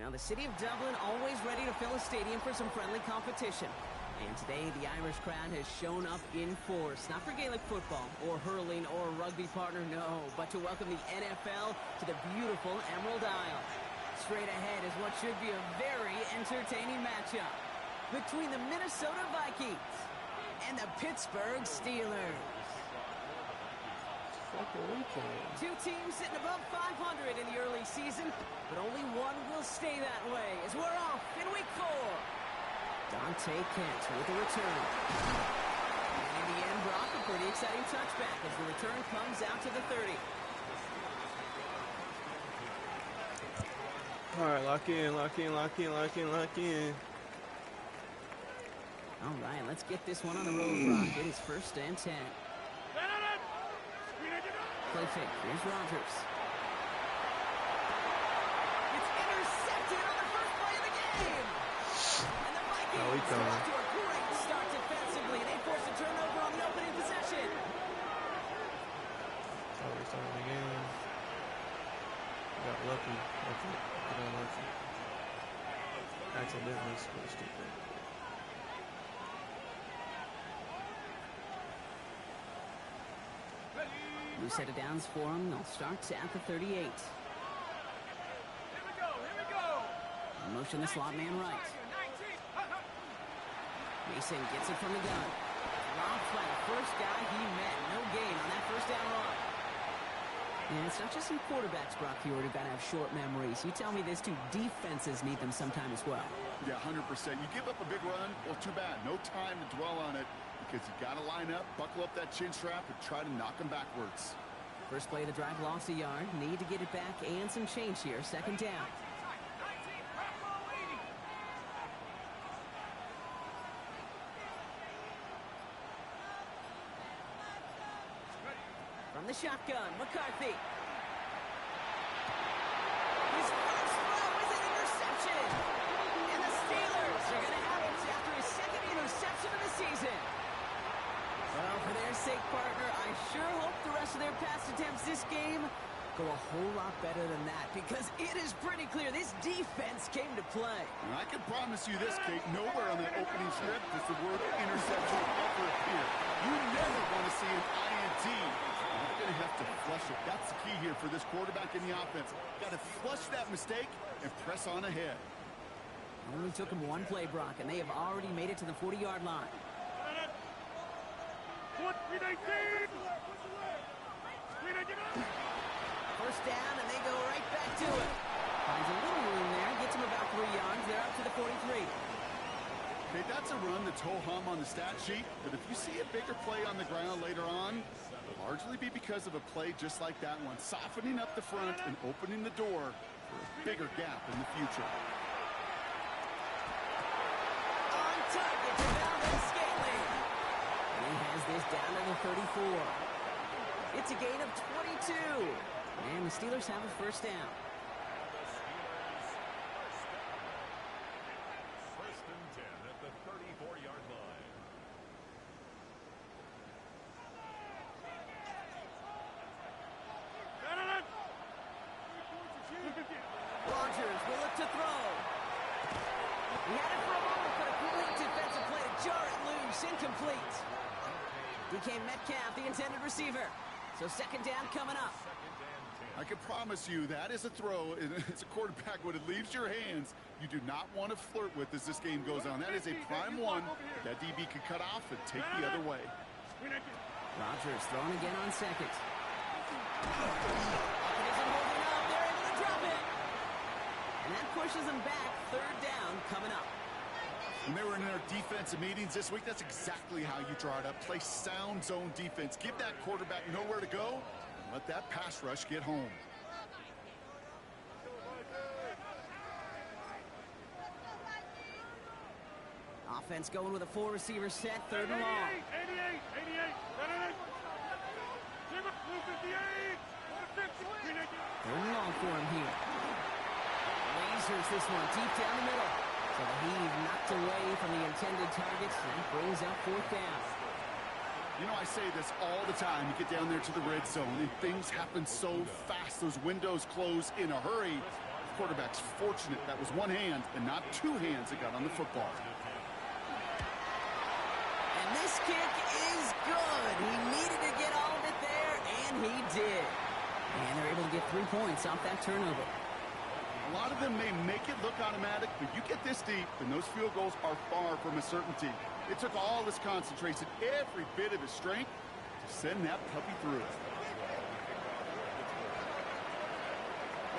Now, the city of Dublin always ready to fill a stadium for some friendly competition. And today, the Irish crowd has shown up in force. Not for Gaelic football, or hurling, or rugby partner, no. But to welcome the NFL to the beautiful Emerald Isle. Straight ahead is what should be a very entertaining matchup between the Minnesota Vikings and the Pittsburgh Steelers. Two teams sitting above 500 in the early season, but only one will stay that way as we're off in week 4. Dante Kent with the return. And in the end, Brock, a pretty exciting touchback as the return comes out to the 30. All right, lock in, lock in, lock in, lock in, lock in. All right, let's get this one on the road, Brock. It is 1st and 10. Play fake. Here's Rodgers. It's intercepted on the first play of the game. And the Vikings are off to a great start defensively. They force a turnover on the opening possession. Oh, we're starting again. Got lucky. Got unlucky. Accidentally switched it. New set of downs for them. They'll start at the 38. Here we go. In motion, the slot man right. Mason gets it from the gun. Robbed by the first guy he met. No gain on that first down run. And it's not just some quarterbacks, Brock Huard, who've got to have short memories. You tell me this too, defenses need them sometime as well. Yeah, 100%. You give up a big run, well, too bad. No time to dwell on it because you got to line up, buckle up that chin strap, and try to knock them backwards. First play of the drive lost a yard. Need to get it back and some change here. 2nd down. From the shotgun, McCarthy. His first throw is an interception. And the Steelers are going to have it after his 2nd interception of the season. Well, for their sake, partner, I sure hope the rest of their pass attempts this game go a whole lot better than that, because it is pretty clear this defense came to play. And I can promise you this, Kate, nowhere on that opening strip does the word interception ever appear. You never want to see an INT. You're going to have to flush it. That's the key here for this quarterback in the offense. Got to flush that mistake and press on ahead. Only took him one play, Brock, and they have already made it to the 40-yard line. First down, and they go right back to it. Finds a little room there, gets him about 3 yards. They're up to the 43. Okay, that's a run that's ho-hum on the stat sheet, but if you see a bigger play on the ground later on, it'll largely be because of a play just like that one, softening up the front and opening the door for a bigger gap in the future. On target to Valdez Scantling. And he has this down to the 34. It's a gain of 22. And the Steelers have a first down. First and 10 at the 34-yard line. Rodgers will look to throw. He had it for a moment, but a complete defensive play to jar it loose. Incomplete. DK Metcalf, the intended receiver. So 2nd down coming up. I can promise you that is a throw. It's a quarterback when it leaves your hands. You do not want to flirt with as this game goes on. That is a prime one that DB can cut off and take the other way. Rodgers throwing again on 2nd. It isn't holding up. They're able to drop it. And that pushes them back. 3rd down coming up. When they were in our defensive meetings this week, that's exactly how you draw it up. Play sound zone defense. Give that quarterback nowhere to go. And let that pass rush get home. Offense going with a 4-receiver set. 3rd and long. 88. 3rd and long for him here. Lasers this one deep down the middle. So he knocked away from the intended targets. And that brings up 4th down. You know, I say this all the time. You get down there to the red zone, and things happen so fast. Those windows close in a hurry. If quarterback's fortunate that was one hand and not two hands that got on the football. And this kick is good. He needed to get all of it there, and he did. And they're able to get 3 points off that turnover. A lot of them may make it look automatic, but you get this deep, and those field goals are far from a certainty. It took all his concentration, every bit of his strength, to send that puppy through.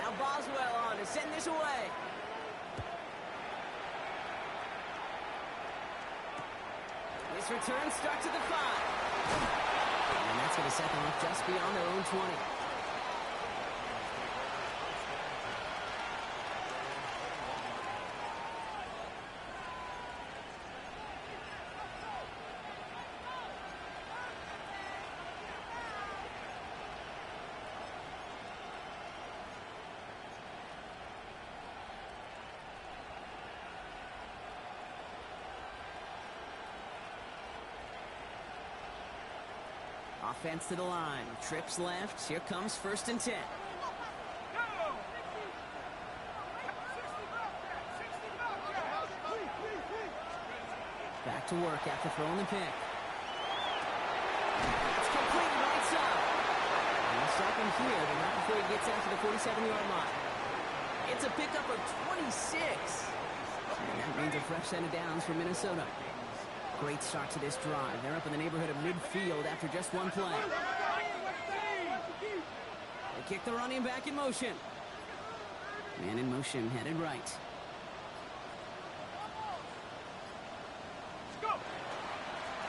Now Boswell on to send this away. This return starts at the 5. And that's going to set them up just beyond their own 20. Offense to the line. Trips left. Here comes 1st and 10. Back to work after throwing the pick. It's completed right side. And we'll stop him here, but not before he gets out to the 47-yard line. It's a pickup of 26. And that means a fresh set of downs for Minnesota. Great start to this drive. They're up in the neighborhood of midfield after just one play. They kick the running back in motion. Man in motion, headed right.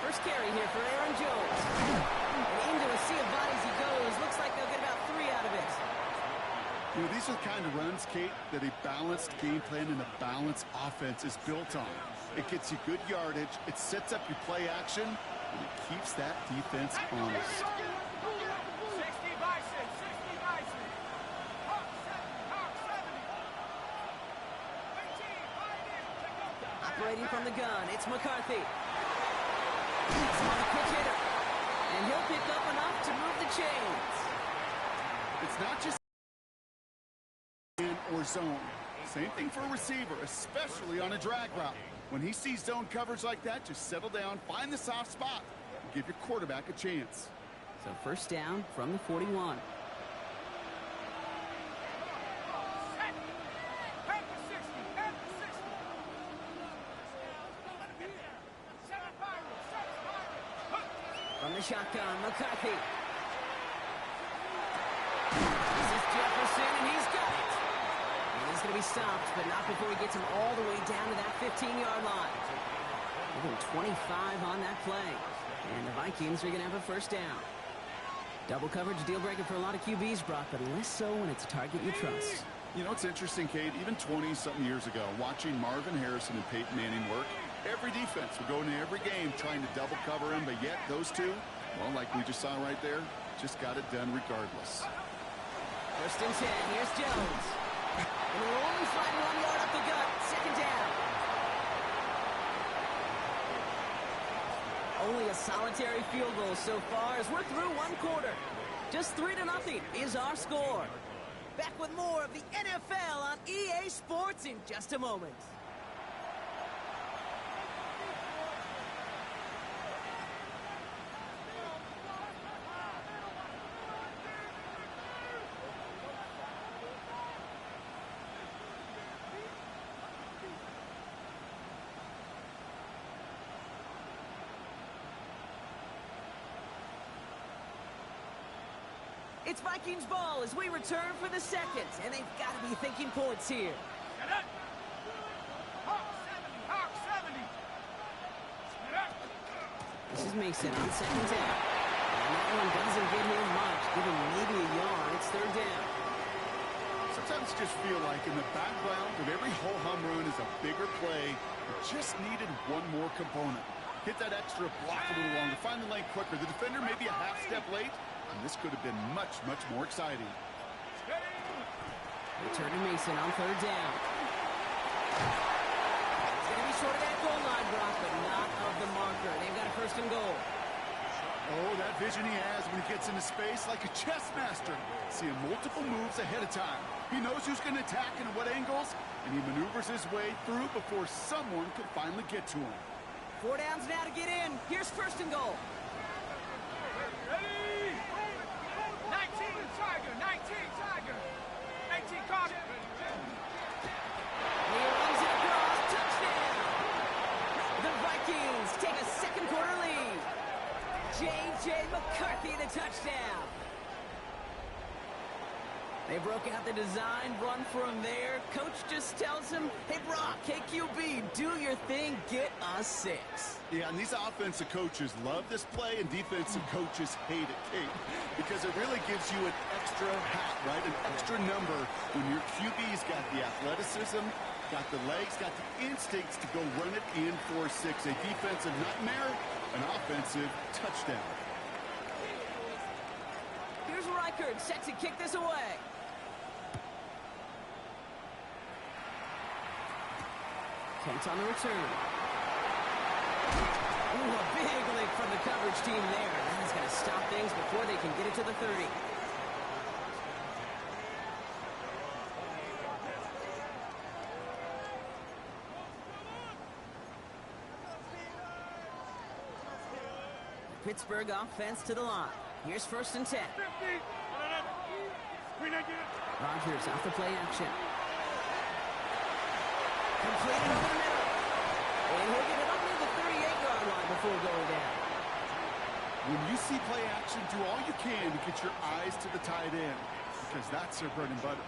First carry here for Aaron Jones. And into a sea of bodies he goes. Looks like they'll get about 3 out of it. You know, these are the kind of runs, Kate, that a balanced game plan and a balanced offense is built on. It gets you good yardage, it sets up your play action, and it keeps that defense honest. Operating from the gun, it's McCarthy. He's on a quick hitter. And he'll pick up enough to move the chains. It's not just man or zone. Same thing for a receiver, especially on a drag route. When he sees zone coverage like that, just settle down, find the soft spot, and give your quarterback a chance. So 1st down from the 41. From the shotgun, McCarthy. This is Jefferson, and he's got it. And he's going to be stopped, but not before he gets him all the way down to that 15-yard line. Even 25 on that play. And the Vikings are going to have a 1st down. Double coverage, deal breaker for a lot of QBs, Brock, but less so when it's a target you trust. You know, it's interesting, Kate, even 20-something years ago, watching Marvin Harrison and Peyton Manning work, every defense would go into every game trying to double cover him, but yet those two, well, like we just saw right there, just got it done regardless. 1st and 10, here's Jones. And we're only flying 1 yard up the gut, 2nd down. Only a solitary field goal so far as we're through 1 quarter. Just 3-0 is our score. Back with more of the NFL on EA Sports in just a moment. It's Vikings ball as we return for the 2nd, and they've got to be thinking points here. This is Mason on 2nd down. And that one doesn't get him much, giving maybe a yard. It's 3rd down. Sometimes just feel like in the background of every ho-hum run is a bigger play. It just needed one more component. Hit that extra block a little longer, find the lane quicker. The defender may be a half step late, and this could have been much, much more exciting. Return to Mason on 3rd down. It's going to be short of that goal line, Brock, but not of the marker. They've got a 1st and goal. Oh, that vision he has when he gets into space like a chess master. Seeing multiple moves ahead of time. He knows who's going to attack and at what angles, and he maneuvers his way through before someone can finally get to him. 4 downs now to get in. Here's first and goal. Ready? 19 Tiger, 19 Tiger, 19 Carter. He runs it across. Touchdown. The Vikings take a second quarter lead. J.J. McCarthy, the touchdown. They broke out the design run from there. Coach just tells him, hey, Brock, hey, QB, do your thing, get us 6. Yeah, and these offensive coaches love this play, and defensive coaches hate it, Kate, because it really gives you an extra hat, right? An extra number when your QB's got the athleticism, got the legs, got the instincts to go run it in for 6. A defensive nightmare, an offensive touchdown. Here's Reichert set to kick this away. Kent on the return. Ooh, a big lick from the coverage team there. That's going to stop things before they can get it to the 30. The Pittsburgh offense to the line. Here's first and 10. Rodgers off the play action. Completed over the middle. And he'll get it up near the 38-yard line before going down. When you see play action, do all you can to get your eyes to the tight end, because that's their bread and butter.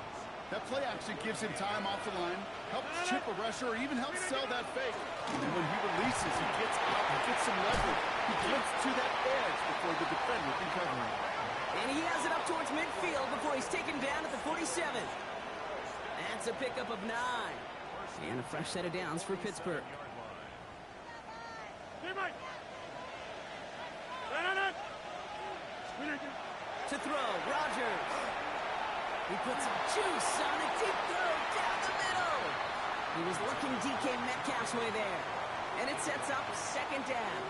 That play action gives him time off the line, helps chip a rusher, or even helps sell that fake. And when he releases, he gets out, he gets some leverage. He gets to that edge before the defender can cover him. And he has it up towards midfield before he's taken down at the 47. That's a pickup of 9. And a fresh set of downs for Pittsburgh. To throw, Rodgers. He puts some juice on a deep throw down the middle. He was looking DK Metcalf's way there. And it sets up second down.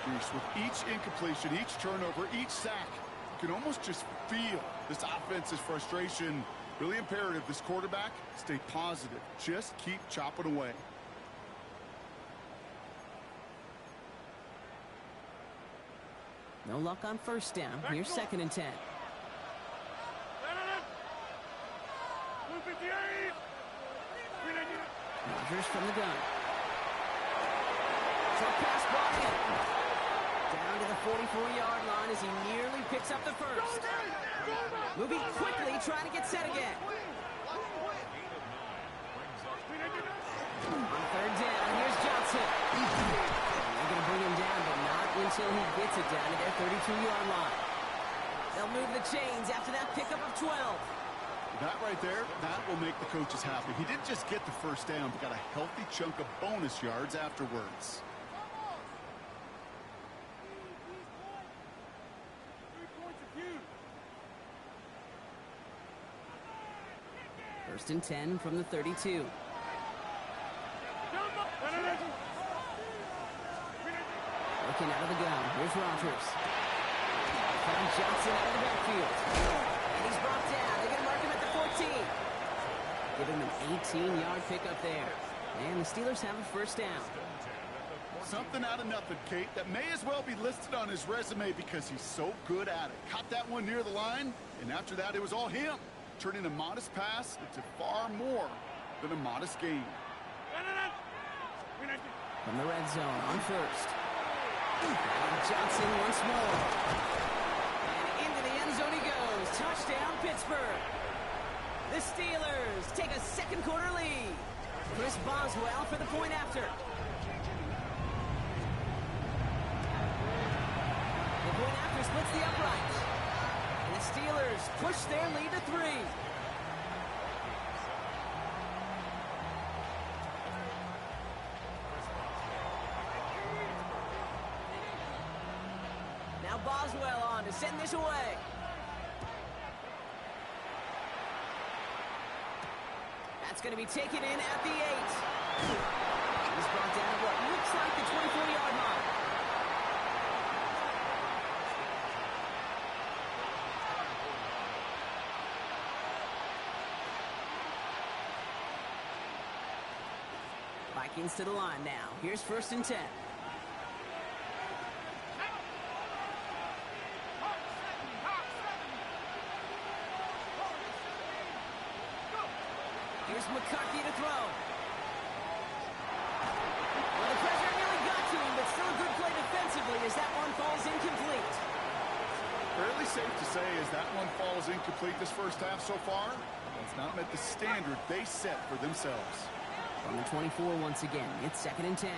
Bruce, with each incompletion, each turnover, each sack, you can almost just feel this offense's frustration. Really imperative, this quarterback, stay positive. Just keep chopping away. No luck on first down. Here's second and 10. Rodgers from the gun. Short pass ball in. Down to the 44-yard line as he nearly picks up the first. Moving quickly, trying to get set again. On third down, here's Johnson. They're going to bring him down, but not until he gets it down to their 32-yard line. They'll move the chains after that pickup of 12. That right there, that will make the coaches happy. He didn't just get the first down, but got a healthy chunk of bonus yards afterwards. First and 10 from the 32. Looking out of the gun. Here's Rodgers. Found Johnson out of the backfield. And he's brought down. They're going to mark him at the 14. Give him an 18-yard pickup there. And the Steelers have a first down. Something out of nothing, Kate, that may as well be listed on his resume because he's so good at it. Caught that one near the line, and after that, it was all him. Turning a modest pass into far more than a modest gain. From the red zone on first. And Johnson once more. And into the end zone he goes. Touchdown, Pittsburgh. The Steelers take a second quarter lead. Chris Boswell for the point after. The point after splits the upright. And the Steelers push their lead to 3. Now Boswell on to send this away. That's going to be taken in at the 8. He's brought down at what looks like the 24-yard line. Vikings to the line now. Here's 1st and 10. Here's McCarthy to throw. Well, the pressure nearly got to him, but still a good play defensively as that one falls incomplete. Fairly safe to say as that one falls incomplete this first half so far. It's not met the standard they set for themselves. From the 24 once again, it's 2nd and 10.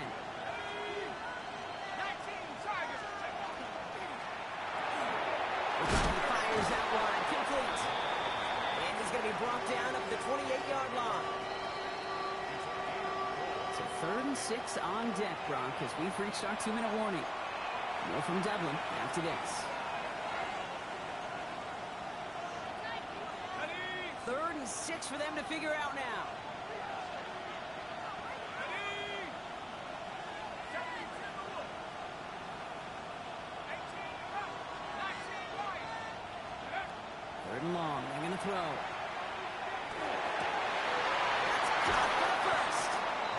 McCarthy fires out wide, complete. And he's going to be brought down up the 28-yard line. So 3rd and 6 on deck, Brock, as we've reached our 2-minute warning. More from Devlin after this. 3rd and 6 for them to figure out now. Third and long, they're going to throw. That's caught for the first.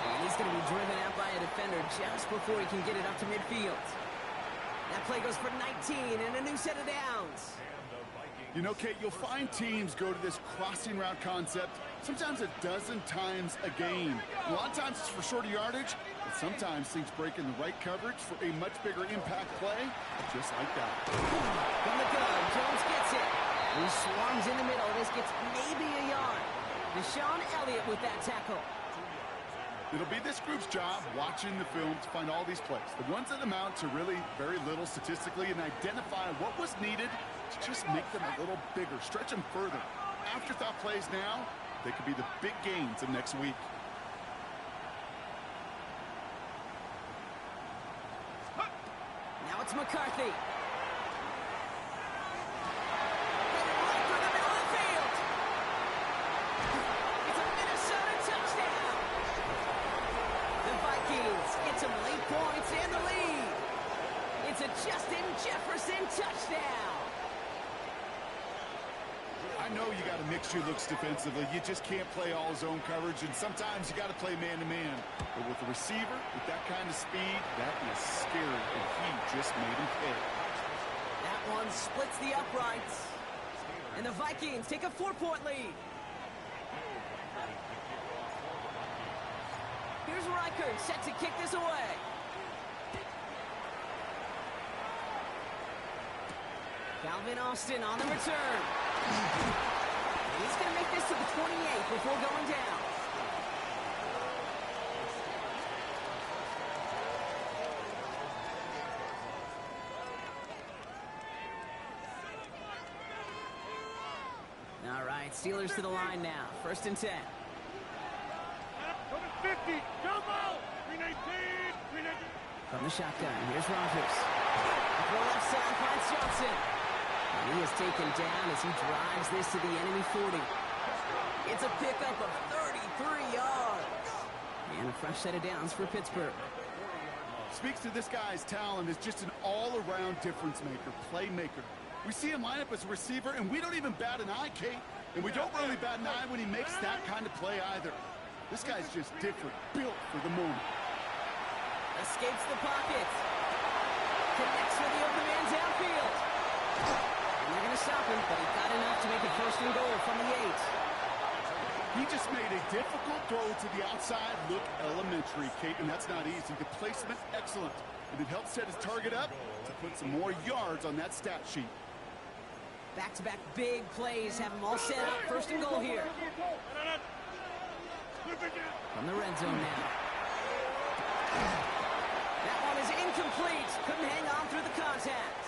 And he's going to be driven out by a defender just before he can get it up to midfield. That play goes for 19 and a new set of downs. You know, Kate, you'll find teams go to this crossing route concept sometimes a dozen times a game. A lot of times it's for shorter yardage, but sometimes things break in the right coverage for a much bigger impact play, just like that. From the gun, Jones gets it. He swarms in the middle. This gets maybe a yard. Deshaun Elliott with that tackle. It'll be this group's job watching the film to find all these plays, the ones that amount to really very little statistically, and identify what was needed to just make them a little bigger, stretch them further. Afterthought plays now, they could be the big gains of next week. Now it's McCarthy. Get some late points and the lead. It's a Justin Jefferson touchdown. I know you got to mix your looks defensively. You just can't play all zone coverage, and sometimes you got to play man-to-man. But with the receiver, with that kind of speed, that is scary, and he just made him pay. That one splits the uprights. And the Vikings take a 4-point lead. Here's Reichert set to kick this away. Calvin Austin on the return. He's going to make this to the 28 before going down. All right, Steelers to the line now. 1st and 10. 50, jumbo, 319, 319. From the shotgun, here's Rodgers. Throw left side, finds Johnson. And he is taken down as he drives this to the enemy 40. It's a pickup of 33 yards. And a fresh set of downs for Pittsburgh. Speaks to this guy's talent as just an all-around difference maker, playmaker. We see him line up as a receiver, and we don't even bat an eye, Kate. And we don't really bat an eye when he makes that kind of play either. This guy's just different, built for the moment. Escapes the pocket. Connects with the open man downfield. And they're going to stop him, but he got enough to make a 1st and goal from the 8. He just made a difficult throw to the outside look elementary, Kate, and that's not easy. The placement, excellent. And it helped set his target up to put some more yards on that stat sheet. Back-to-back big plays have them all set up. 1st and goal here. From the red zone now. That one is incomplete. Couldn't hang on through the contact.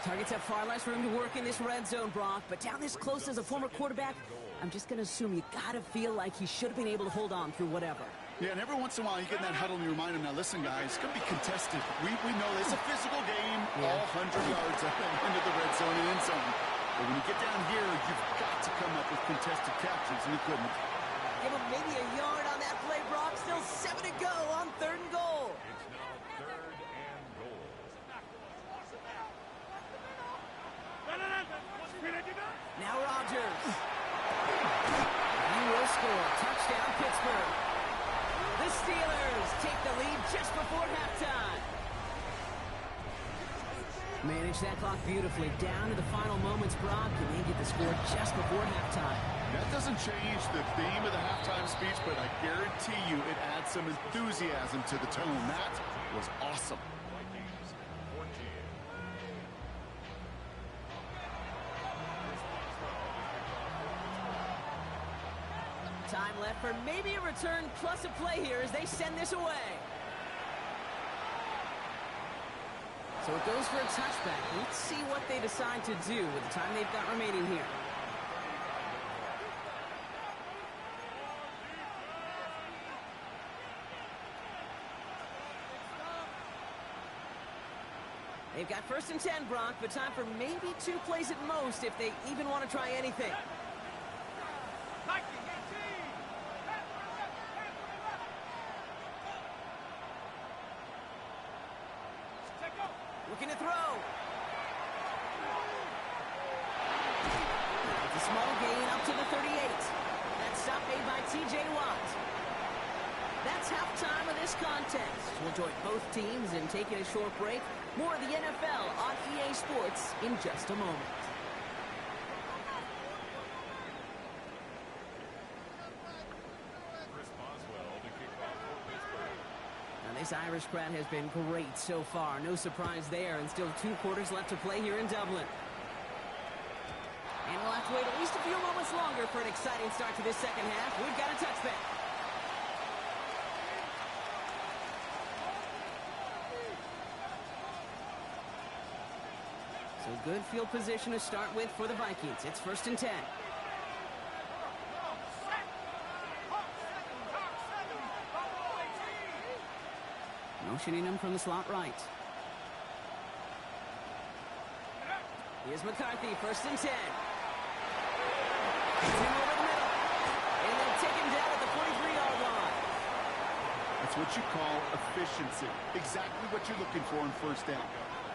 Targets have far less room to work in this red zone, Brock, but down this close as a former quarterback, I'm just going to assume you got to feel like he should have been able to hold on through whatever. Yeah, and every once in a while you get in that huddle and you remind him, now listen, guys, it's going to be contested. We know it's a physical game, all 100 yards into the red zone and end zone. But when you get down here, you've got to come up with contested catches, and he couldn't. Give him maybe a yard on that play, Brock. Still 7 to go on 3rd and goal. It's now 3rd and goal. Now Rodgers. He will score. Touchdown, Pittsburgh. The the Steelers take the lead just before halftime. Manage that clock beautifully. Down to the final moments, Brock, and they get the score just before halftime. That doesn't change the theme of the halftime speech, but I guarantee you it adds some enthusiasm to the tone. That was awesome. Vikings 14. Time left for maybe a return plus a play here as they send this away. So it goes for a touchback. Let's see what they decide to do with the time they've got remaining here. They've got 1st and 10, Brock, but time for maybe 2 plays at most if they even want to try anything. Looking to throw. It's a small gain up to the 38. That stop made by T.J. Watt. That's halftime of this contest. We'll join both teams in taking a short break. More of the NFL on EA Sports in just a moment. Chris Boswell to kick off for Pittsburgh. Now, this Irish crowd has been great so far. No surprise there, and still 2 quarters left to play here in Dublin. And we'll have to wait at least a few moments longer for an exciting start to this second half. We've got a touchback. So good field position to start with for the Vikings. It's 1st and 10. Motioning him from the slot right. Here's McCarthy, 1st and 10. He's in over the middle. And they'll take him down at the 43-yard line. That's what you call efficiency. Exactly what you're looking for in 1st down.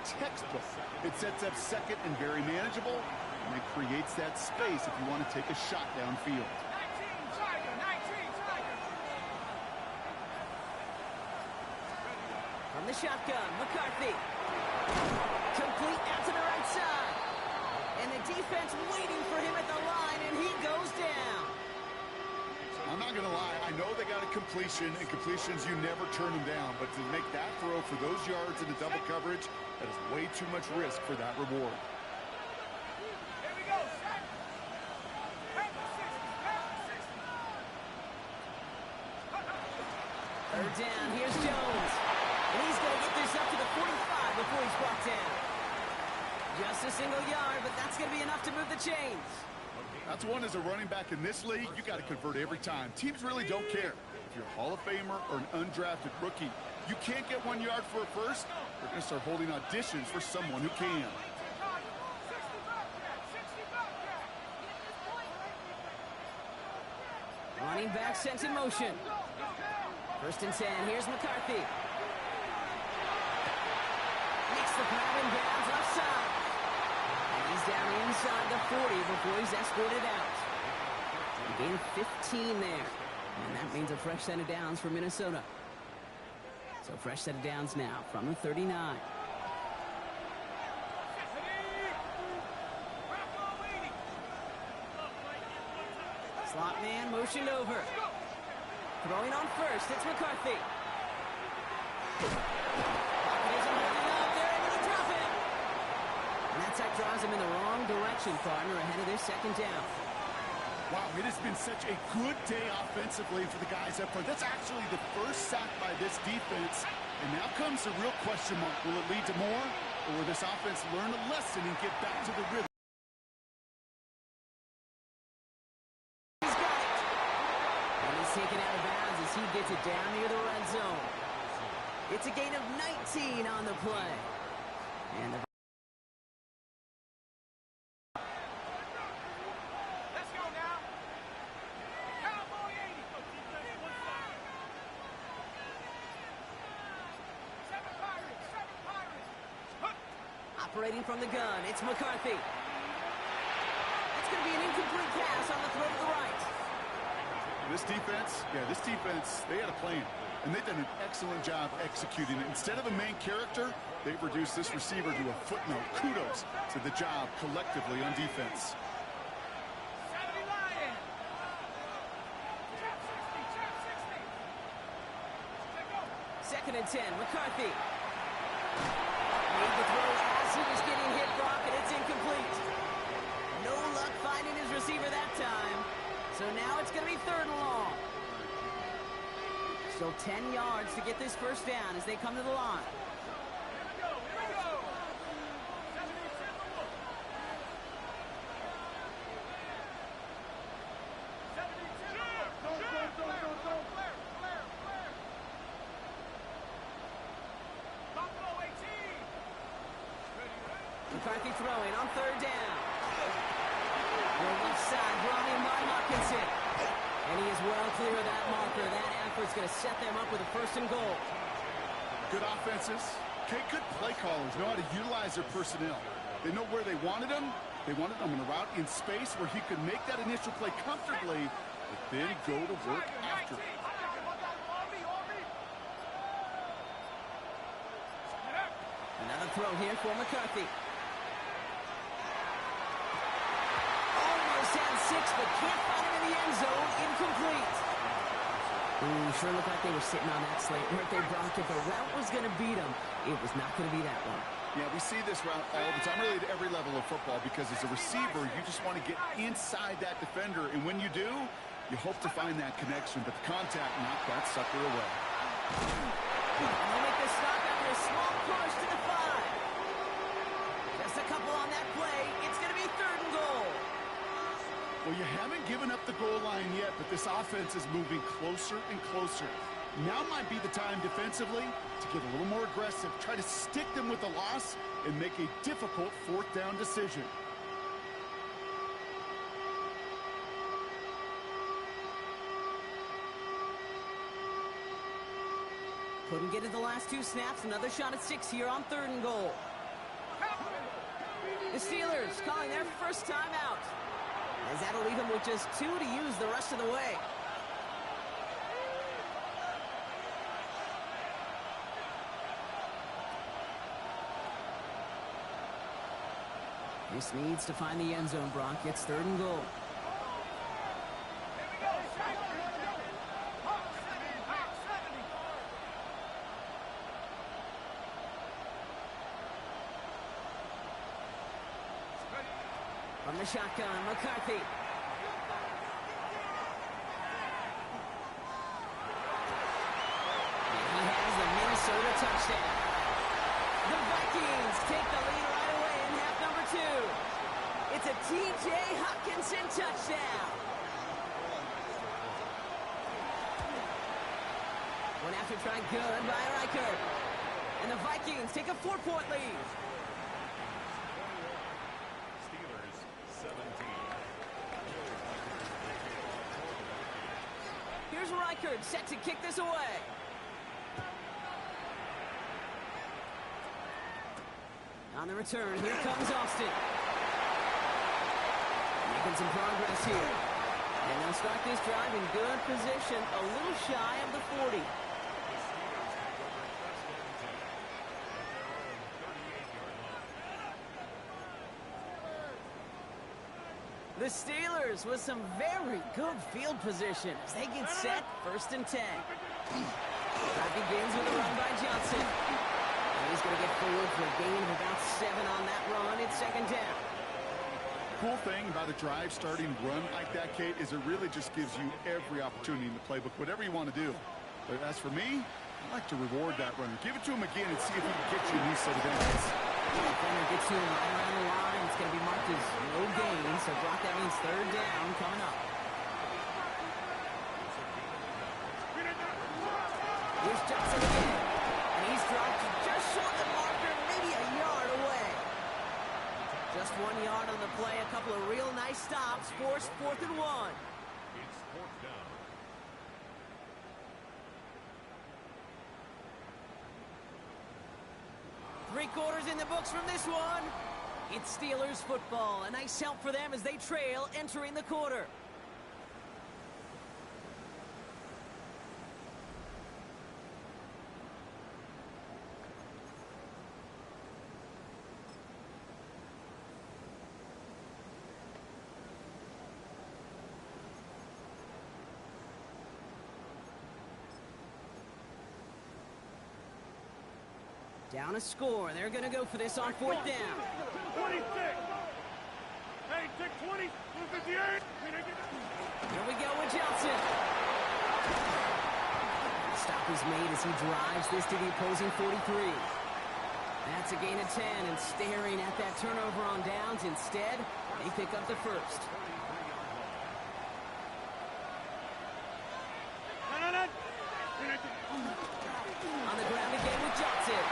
Textbook. It sets up 2nd and very manageable, and it creates that space if you want to take a shot downfield. From the shotgun, McCarthy. Complete out to the right side. And the defense waiting for him at the line, and he goes down. I'm not going to lie. I know they got a completion, and completions, you never turn them down. But to make that throw for those yards in the double coverage, that is way too much risk for that reward. Here we go, set. 3rd down, here's Jones. And he's going to get this up to the 45 before he's brought down. Just a single yard, but that's going to be enough to move the chains. That's one as a running back in this league, you got to convert every time. Teams really don't care. If you're a Hall of Famer or an undrafted rookie, you can't get 1 yard for a first, they're going to start holding auditions for someone who can. Running back sent in motion. 1st and 10, here's McCarthy. Makes the grab and bounds offside. And he's down inside the 40 before he's escorted out. A gain of 15 there. And that means a fresh set of downs for Minnesota. So fresh set of downs now from the 39. Slot man motioned over. Throwing on 1st, it's McCarthy. And that sack draws him in the wrong direction, partner, ahead of this 2nd down. Wow, it has been such a good day offensively for the guys up front. That's actually the first sack by this defense. And now comes the real question mark. Will it lead to more? Or will this offense learn a lesson and get back to the rhythm? He's got it. And he's taken out of bounds as he gets it down near the red zone. It's a gain of 19 on the play. And the operating from the gun, it's McCarthy. It's going to be an incomplete pass on the throw to the right. This defense, they had a plan. and they've done an excellent job executing it. Instead of a main character, they've reduced this receiver to a footnote. Kudos to the job collectively on defense. 70 Lions. Check 60, check 60. Check go. 2nd and 10, McCarthy. Made the throw as he was getting hit, Brock, and it's incomplete. No luck finding his receiver that time. So now it's going to be 3rd and long. Still 10 yards to get this first down as they come to the line. Here we go. 77 look. 72 look. Flare. Buffalo 18. McCarthy throwing on 3rd down. The left side brought in by Hawkinson. And he is well clear of that marker. That effort's going to set them up with a 1st and goal. Good offenses. Okay, good play callers know how to utilize their personnel. They know where they wanted him. They wanted him in a route in space where he could make that initial play comfortably, but then go to work after it. Another throw here for McCarthy. Almost had 6, but can't find him in the end zone. Incomplete. Ooh, sure looked like they were sitting on that slate. Weren't they, Brock? If the route was going to beat them, it was not going to be that one. Yeah, we see this route all the time, really at every level of football, because as a receiver, you just want to get inside that defender, and when you do, you hope to find that connection, but the contact knocked that sucker away. And they'll make the stop after a small push to the 5. Just a couple on that play. It's going to be 3rd and goal. Well, you haven't given up the goal line yet, but this offense is moving closer and closer. Now might be the time defensively to get a little more aggressive, try to stick them with the loss, and make a difficult 4th down decision. Couldn't get it the last 2 snaps. Another shot at 6 here on 3rd and goal. The Steelers calling their first time out, as that'll leave them with just 2 to use the rest of the way. This needs to find the end zone, Brock. It's 3rd and goal. Here we go. Hawk 70. From the shotgun, McCarthy. And he has the Minnesota touchdown. The Vikings take the lead right away in half number 2. It's a T.J. Hockenson touchdown. One after try good by Reichert. And the Vikings take a 4-point lead. Steelers 17. Here's Reichert set to kick this away. On the return, here comes Austin. Making some progress here. And they'll start this drive in good position, a little shy of the 40. The Steelers with some very good field position as they get set, 1st and 10. That begins with a run by Johnson. And he's going to get forward for a gain of about 7 on that run. It's 2nd down. Cool thing about a drive starting run like that, Kate, is it really just gives you every opportunity in the playbook, whatever you want to do. But as for me, I like to reward that runner. Give it to him again and see if he can get you a new set of downs. The defender gets to him right around the line. It's going to be marked as no gain. So, Brock, that means 3rd down coming up. Here's Johnson again. And he's dropped just short of the marker, maybe a yard away. Just 1 yard on the play. A couple of real nice stops. Forced 4th and 1. It's 4th down. Three-quarters in the books from this one. It's Steelers football. A nice help for them as they trail entering the quarter. Down a score. They're going to go for this on fourth down. 26. Hey, take 20. 58. Here we go with Johnson. Stop is made as he drives this to the opposing 43. That's a gain of 10, and staring at that turnover on downs. Instead, they pick up the first. On the ground again with Johnson.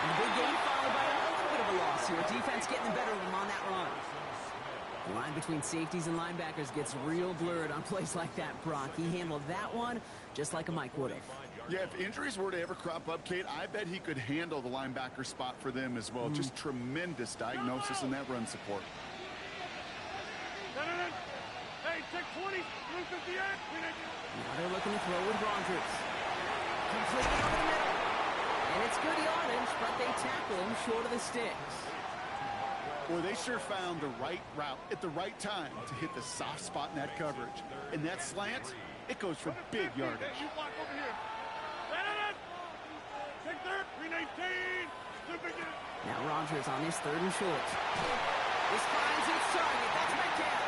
And the big gain followed by a little bit of a loss here. Defense getting the better of him on that run. The line between safeties and linebackers gets real blurred on plays like that, Brock. He handled that one just like a Mike would have. Yeah, if injuries were to ever crop up, Kate, I bet he could handle the linebacker spot for them as well. Just tremendous diagnosis in that run support. Hey, take 20. 58. Now they're looking to throw with Rogers. Completely over the middle. And it's good yardage, but they tackle him short of the sticks. Boy, they sure found the right route at the right time to hit the soft spot in that coverage. And that slant, it goes for big yardage. You block over here. Take third. 319. Now Rogers on his third and short. This finds its target. That's Metcalf.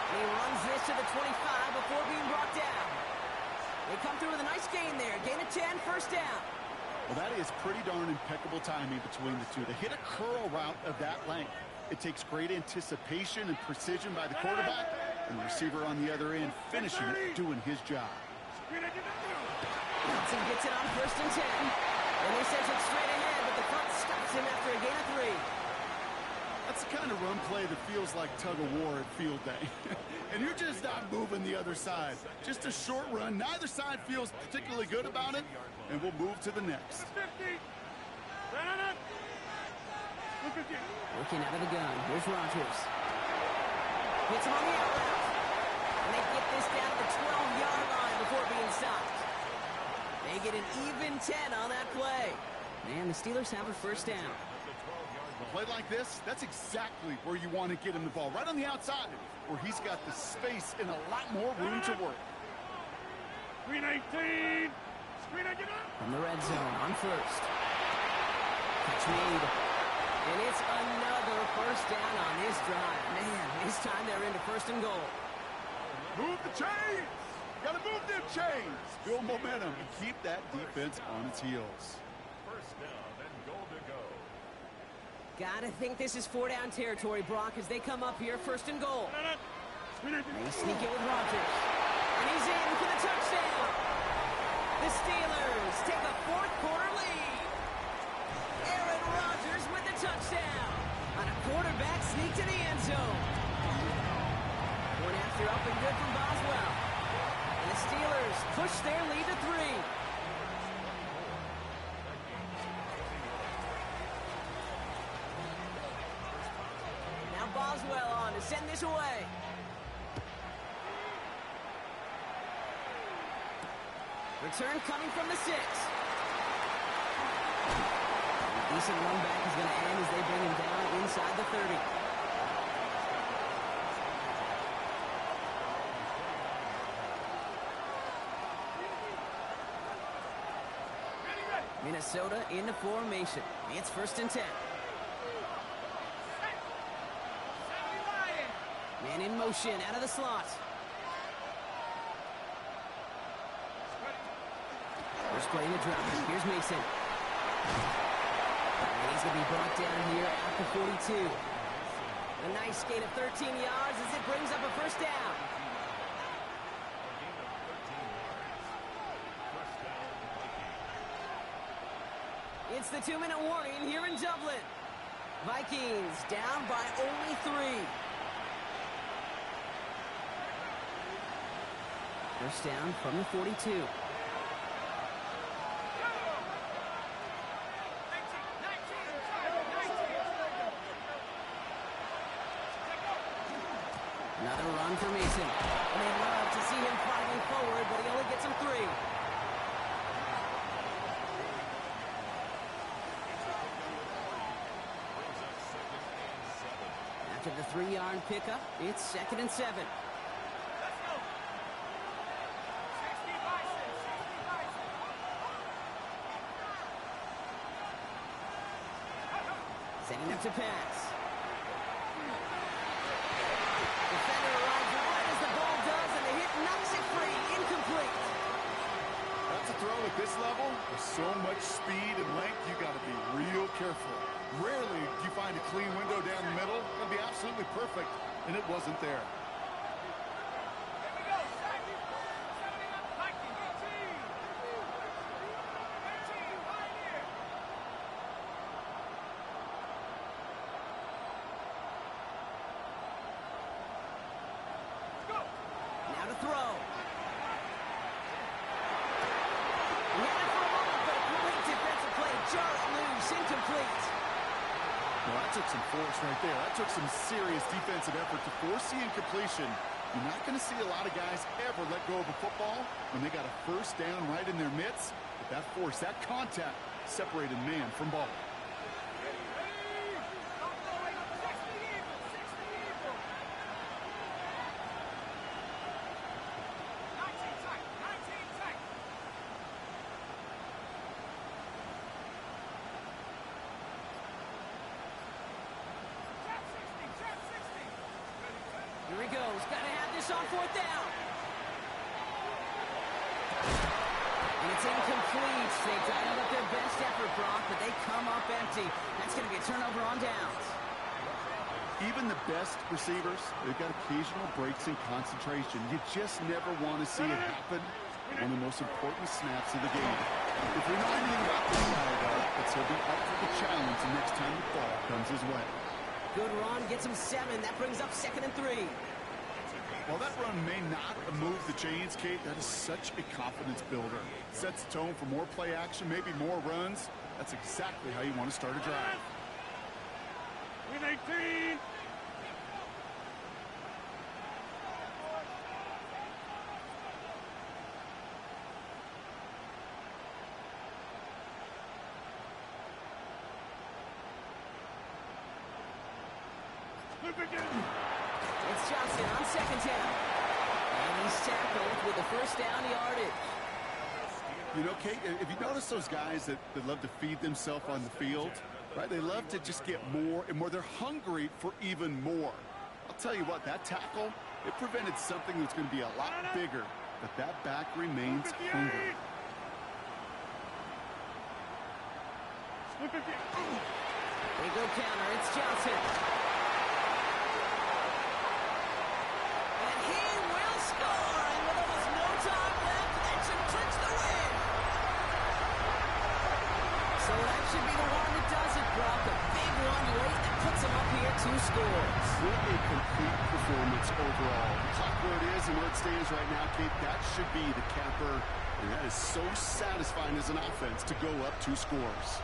And he runs this to the 25 before being brought down. They come through with a nice gain there. Gain of 10, first down. Well, that is pretty darn impeccable timing between the two. To hit a curl route of that length, it takes great anticipation and precision by the quarterback, and the receiver on the other end finishing it, doing his job. Johnson gets it on first and 10. And he sends it straight ahead, but the front stops him after a gain of 3. That's the kind of run play that feels like tug-of-war at field day. And you're just not moving the other side. Just a short run. Neither side feels particularly good about it, and we'll move to the next. 50. Looking out of the gun. Here's Rogers. Hits him on the out route. And they get this down to the 12-yard line before being stopped. They get an even 10 on that play. And the Steelers have a first down. A play like this, that's exactly where you want to get him the ball. Right on the outside, where he's got the space and a lot more room to work. 319. From the red zone on first. Catch made. And it's another first down on this drive. Man, this time they're into first and goal. Move the chains! Gotta move them chains! Build momentum and keep that defense on its heels. First down and goal to go. Gotta think this is 4-down territory, Brock, as they come up here first and goal. They sneak it with Rogers. And he's in for the touchdown. The Steelers take a fourth-quarter lead. Aaron Rodgers with the touchdown on a quarterback sneak to the end zone. One after up and good from Boswell. And the Steelers push their lead to 3. Now Boswell on to send this away. Return coming from the 6. A decent run back is going to end as they bring him down inside the 30. Minnesota into formation. It's first and 10. Man in motion out of the slot. First play in the drop. Here's Mason. And he's going to be brought down here at the 42. A nice gain of 13 yards as it brings up a first down. It's the 2-minute warning here in Dublin. Vikings down by only 3. First down from the 42. Another run for Mason. And they'd love to see him fighting forward, but he only gets him 3. After the 3-yard pickup, it's second and 7. Setting up to pass. Defender arrives right as the ball does, and the hit knocks it free. Incomplete. That's a throw at this level. With so much speed and length, you got to be real careful. Rarely do you find a clean window down the middle. It'll be absolutely perfect, and it wasn't there. Now to throw. He had it for a moment, but a great defensive play. Jar it loose, incomplete. Well, that took some force right there. That took some serious defensive effort to force the incompletion. You're not going to see a lot of guys ever let go of a football when they got a first down right in their midst. But that force, that contact, separated man from ball. Here he goes. Got to have this on fourth down. And it's incomplete. They dialed up their best effort, Brock, but they come up empty. That's going to be a turnover on downs. Even the best receivers, they've got occasional breaks in concentration. You just never want to see it happen. One of the most important snaps of the game. If we know anything about this guy, though, it's he'll be up for the challenge the next time the ball comes his way. Good run, gets him 7. That brings up 2nd and 3. While that run may not have moved the chains, Kate, that is such a confidence builder. Sets the tone for more play action, maybe more runs. That's exactly how you want to start a drive. Win 18. It's Johnson on 2nd down. And he's tackled with the first down yardage. You know, Kate, if you notice those guys that love to feed themselves on the field, right? They love to just get more and more. They're hungry for even more. I'll tell you what, that tackle, it prevented something that's going to be a lot bigger, but that back remains hungry. They go counter. It's Johnson. And he will score. And with almost no time left, that should clinch the win. So that should be the one that does it, Brock. A big one late that puts him up here 2 scores. What a complete performance overall. The clock where it is and where it stands right now, Kate, that should be the capper. And that is so satisfying as an offense to go up 2 scores.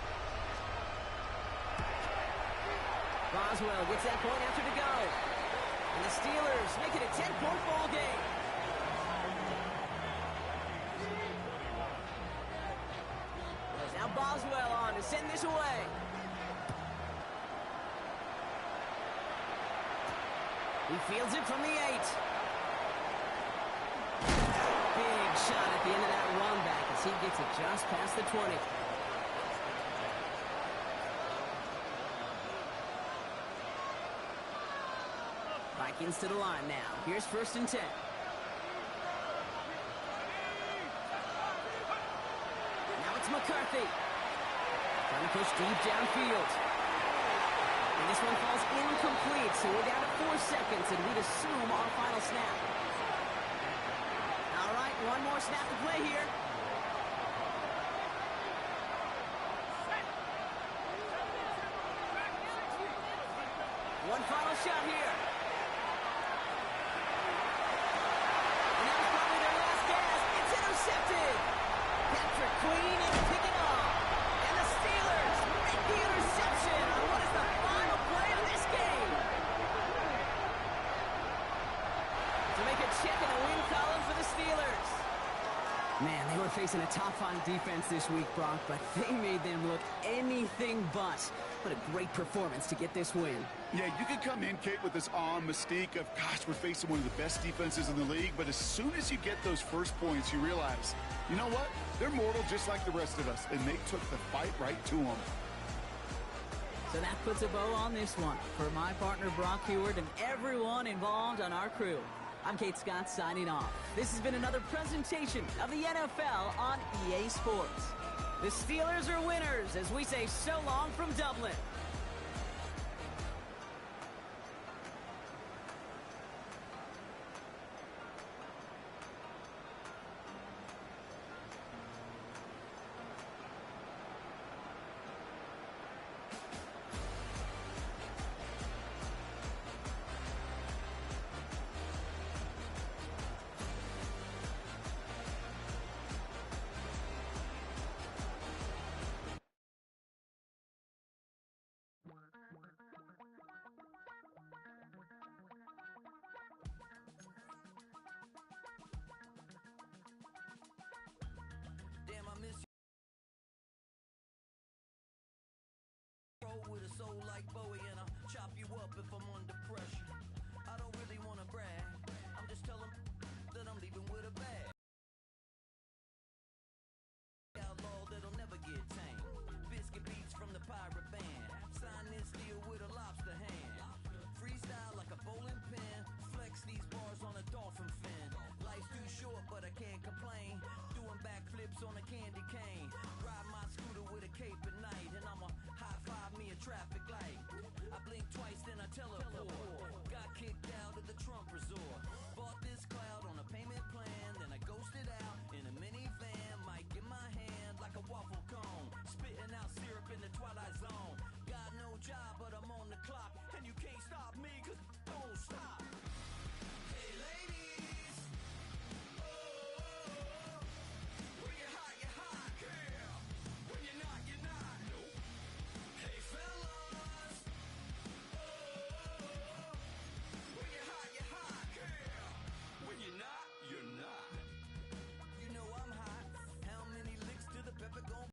Boswell gets that point after to go. And the Steelers make it a 10-point ball game. There's now Boswell on to send this away. He fields it from the 8. Big shot at the end of that run back as he gets it just past the 20. Vikings to the line now. Here's 1st and 10. Now it's McCarthy. Trying to push deep downfield. And this one falls incomplete, so we're down to 4 seconds, and we'd assume our final snap. All right, one more snap to play here. One final shot here. And that was probably their last gasp. It's intercepted. Patrick Queen is picking off. And the Steelers make the interception on what is the final play of this game. To make a check in the win column for the Steelers. Man, they were facing a top-5 defense this week, Brock, but they made them look anything but. What a great performance to get this win. Yeah, you can come in, Kate, with this awe and mystique of, gosh, we're facing one of the best defenses in the league, but as soon as you get those first points, you realize, you know what? They're mortal just like the rest of us, and they took the fight right to them. So So that puts a bow on this one. For my partner Brock Heward and everyone involved on our crew, I'm Kate Scott signing off. This has been another presentation of the NFL on EA Sports. The Steelers are winners as we say so long from Dublin. Damn, I miss you. Roll with a soul like Bowie, and I'll chop you up if I'm under pressure.